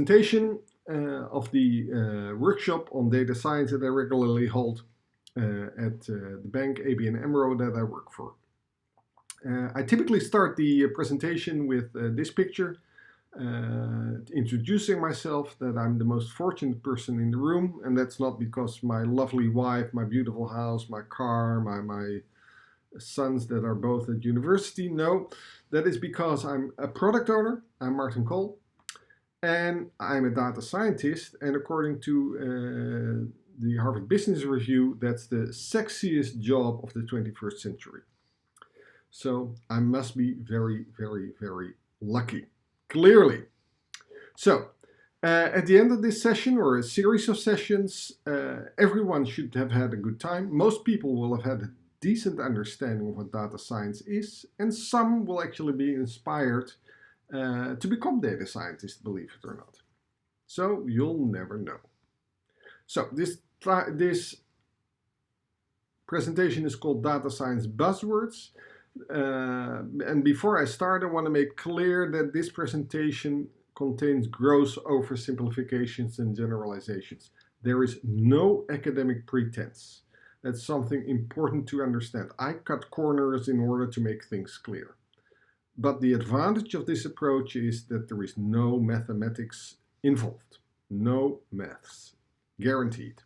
Presentation of the workshop on data science that I regularly hold at the bank ABN AMRO that I work for. I typically start the presentation with this picture, introducing myself, that I'm the most fortunate person in the room, and that's not because my lovely wife, my beautiful house, my car, my sons that are both at university. No, that is because I'm a product owner. I'm Martin Kool, and I'm a data scientist, and according to the Harvard Business Review, that's the sexiest job of the 21st century. So I must be very, very, very lucky, clearly. So at the end of this session, or a series of sessions, everyone should have had a good time. Most people will have had a decent understanding of what data science is, and some will actually be inspired to become data scientists, believe it or not. So you'll never know. So this presentation is called Data Science Buzzwords. And before I start, I want to make clear that this presentation contains gross oversimplifications and generalizations. There is no academic pretense. That's something important to understand. I cut corners in order to make things clear. But the advantage of this approach is that there is no mathematics involved. No maths. Guaranteed.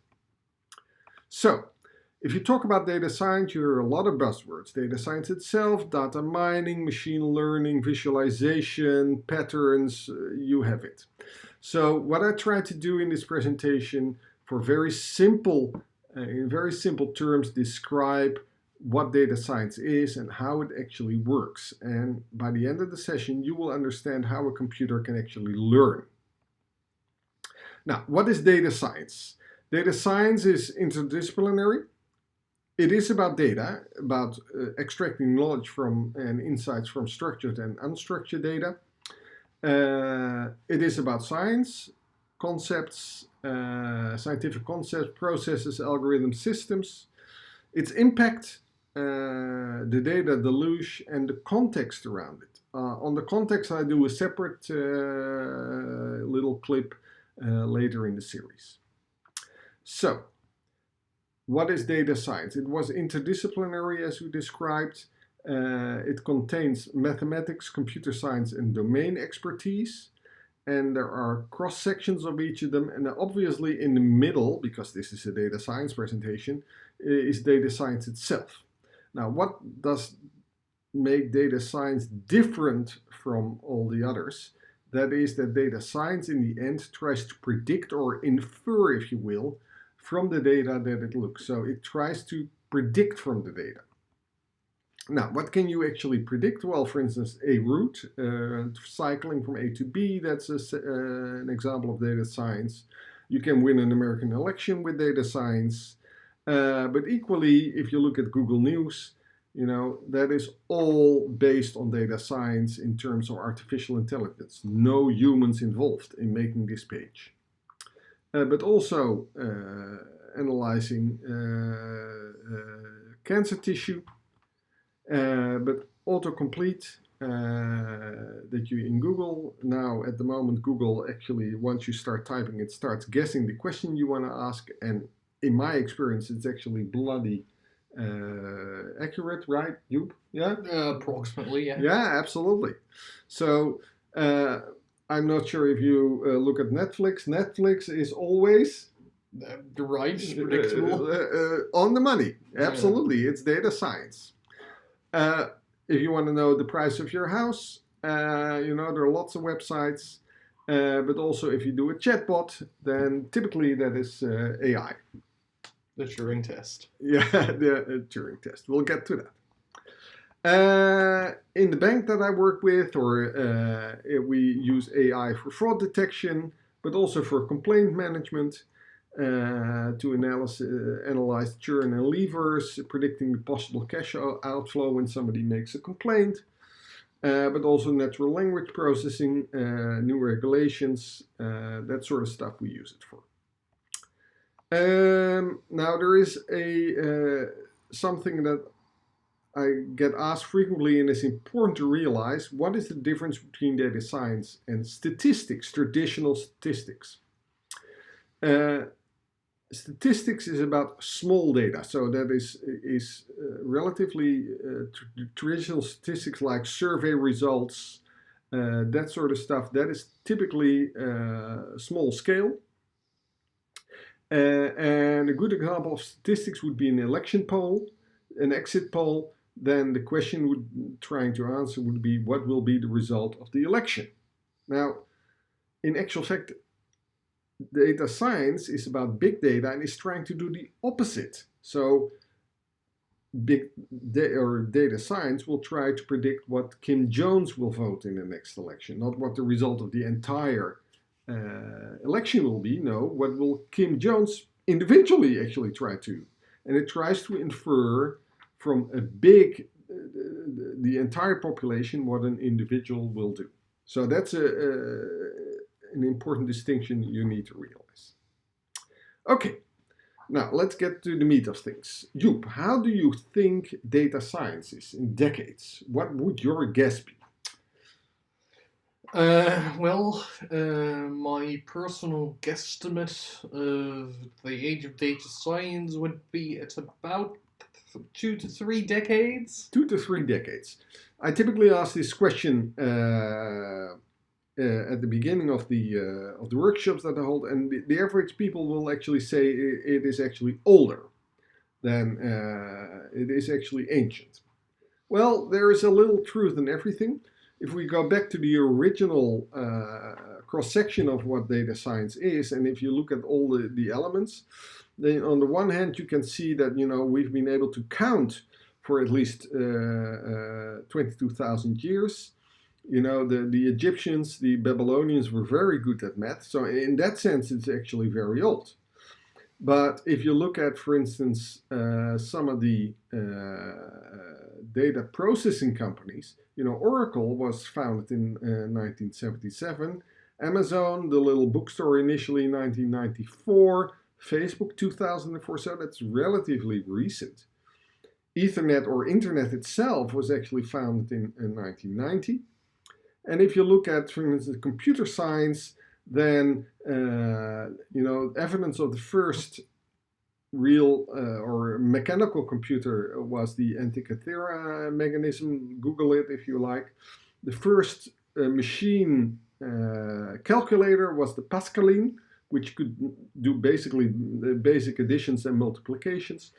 So, if you talk about data science, you hear a lot of buzzwords. Data science itself, data mining, machine learning, visualization, patterns, you have it. So what I try to do in this presentation, for very simple, in very simple terms, describe what data science is and how it actually works. And by the end of the session, you will understand how a computer can actually learn. Now, what is data science? Data science is interdisciplinary. It is about data, about extracting knowledge from and insights from structured and unstructured data. It is about science, concepts, scientific concepts, processes, algorithms, systems. Its impact, the data deluge, and the context around it. On the context, I do a separate little clip later in the series. So, what is data science? It was interdisciplinary, as we described. It contains mathematics, computer science, and domain expertise. And there are cross sections of each of them. And obviously in the middle, because this is a data science presentation, is data science itself. Now, what does make data science different from all the others? That is that data science in the end tries to predict or infer, if you will, from the data that it looks. So it tries to predict from the data. Now, what can you actually predict? Well, for instance, a route, cycling from A to B, that's an example of data science. You can win an American election with data science. But equally, if you look at Google News, you know, that is all based on data science in terms of artificial intelligence. No humans involved in making this page. But also analyzing cancer tissue, but autocomplete that you in Google. Now at the moment, Google actually, once you start typing, it starts guessing the question you want to ask, and in my experience, it's actually bloody accurate, right? You? Yeah? Approximately, yeah. Yeah, absolutely. So I'm not sure if you look at Netflix. Netflix is always right, predictable. On the money. Absolutely, it's data science. If you want to know the price of your house, you know, there are lots of websites. But also, if you do a chatbot, then typically that is AI. The Turing test. Yeah, the Turing test. We'll get to that. In the bank that I work with, or we use AI for fraud detection, but also for complaint management, to analyze churn and levers, predicting the possible cash outflow when somebody makes a complaint, but also natural language processing, new regulations, that sort of stuff we use it for. Now there is something that I get asked frequently, and it's important to realize, what is the difference between data science and statistics, traditional statistics? Statistics is about small data, so that is relatively traditional statistics like survey results, that sort of stuff. That is typically small scale. And a good example of statistics would be an election poll, an exit poll. Then the question trying to answer would be, what will be the result of the election? Now, in actual fact, data science is about big data and is trying to do the opposite. So data science will try to predict what Kim Jones will vote in the next election, not what the result of the entire election will be. No, what will Kim Jones individually actually try to? And it tries to infer from a big, the entire population, what an individual will do. So that's an important distinction you need to realize. Okay, now let's get to the meat of things. Joep, how do you think data science is in decades? What would your guess be? My personal guesstimate of the age of data science would be at about 2 to 3 decades. 2 to 3 decades. I typically ask this question at the beginning of the workshops that I hold, and the average people will actually say it is actually older than it is actually ancient. Well, there is a little truth in everything. If we go back to the original cross-section of what data science is, and if you look at all the elements, then on the one hand you can see that we've been able to count for at least 22,000 years. The Egyptians, the Babylonians were very good at math, so in that sense it's actually very old. But if you look at, for instance, some of the data processing companies, Oracle was founded in 1977, Amazon, the little bookstore, initially in 1994, Facebook 2004, so that's relatively recent. Ethernet or Internet itself was actually founded in 1990. And if you look at, for instance, computer science, then evidence of the first real or mechanical computer was the Antikythera mechanism. Google it if you like. The first machine calculator was the Pascaline, which could do basically basic additions and multiplications.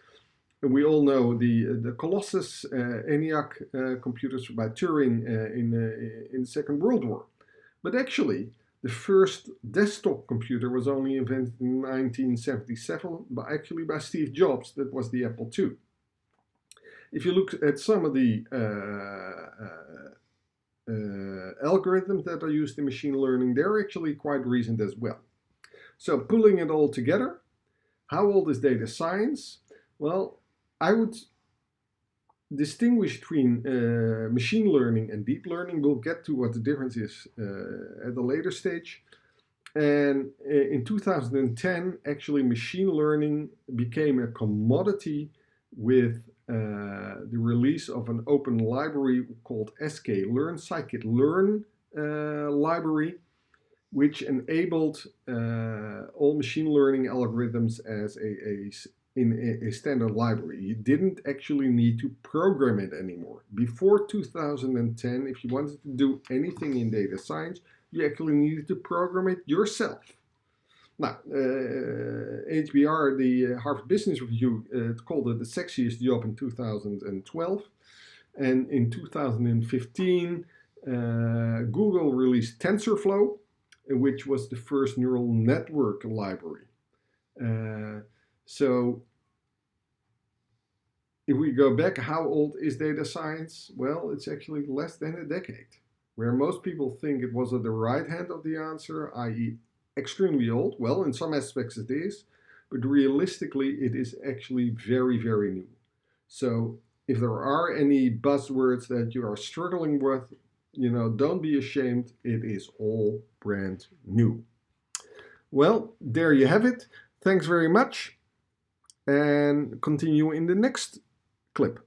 And we all know the Colossus ENIAC computers by Turing in the Second World War. But actually, the first desktop computer was only invented in 1977, actually by Steve Jobs. That was the Apple II. If you look at some of the algorithms that are used in machine learning, they're actually quite recent as well. So pulling it all together, how old is data science? Well, I would distinguish between machine learning and deep learning. We'll get to what the difference is at a later stage. And in 2010, actually machine learning became a commodity with the release of an open library called sklearn, scikit-learn library, which enabled all machine learning algorithms as in a standard library. You didn't actually need to program it anymore. Before 2010, if you wanted to do anything in data science, you actually needed to program it yourself. Now, HBR, the Harvard Business Review, called it the sexiest job in 2012. And in 2015, Google released TensorFlow, which was the first neural network library. So if we go back, how old is data science? Well, it's actually less than a decade. Where most people think it was at the right hand of the answer, i.e. extremely old, well, in some aspects it is, but realistically it is actually very, very new. So if there are any buzzwords that you are struggling with, don't be ashamed, it is all brand new. Well, there you have it. Thanks very much. And continue in the next clip.